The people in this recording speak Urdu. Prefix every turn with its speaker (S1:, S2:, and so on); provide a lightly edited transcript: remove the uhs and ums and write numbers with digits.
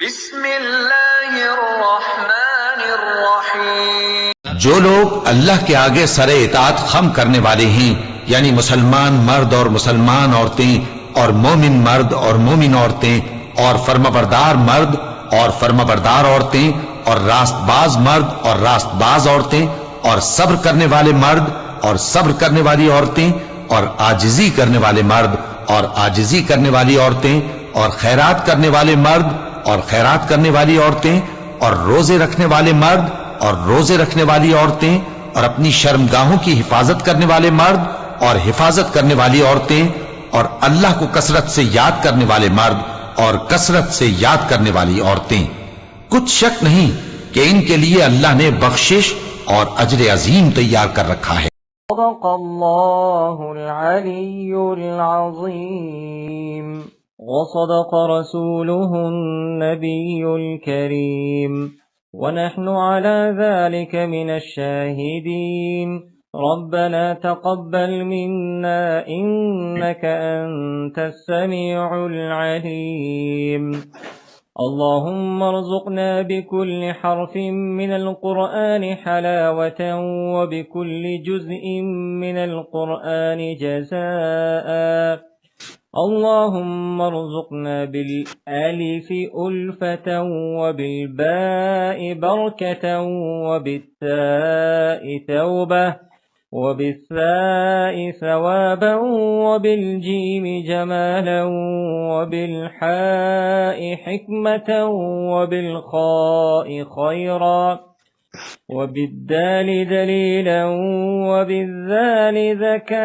S1: بسم اللہ الرحمن الرحیم۔
S2: جو لوگ اللہ کے آگے سر اطاعت خم کرنے والے ہیں، یعنی مسلمان مرد اور مسلمان عورتیں اور مومن مرد اور مومن عورتیں اور فرمانبردار مرد اور فرمانبردار عورتیں اور راست باز مرد اور راست باز عورتیں اور صبر کرنے والے مرد اور صبر کرنے والی عورتیں اور عاجزی کرنے والے مرد اور عاجزی کرنے والی عورتیں اور خیرات کرنے والے مرد اور خیرات کرنے والی عورتیں اور روزے رکھنے والے مرد اور روزے رکھنے والی عورتیں اور اپنی شرمگاہوں کی حفاظت کرنے والے مرد اور حفاظت کرنے والی عورتیں اور اللہ کو کثرت سے یاد کرنے والے مرد اور کثرت سے یاد کرنے والی عورتیں۔ کچھ شک نہیں کہ ان کے لیے اللہ نے بخشش اور اجر عظیم تیار کر رکھا ہے۔
S3: صدق اللہ العلی العظیم وصدق رسوله النبی الكریم ونحن على ذلك من الشاهدين ربنا تقبل منا إنك أنت السميع العليم اللهم ارزقنا بكل حرف من القرآن حلاوة وبكل جزء من القرآن جزاء اللهم ارزقنا بالالف ألفة وبالباء بركة وبالتاء توبة وبالثاء ثوابا وبالجيم جمالا وبالحاء حكمة وبالخاء خيرا وبالدال دليلا وبالذال ذكاء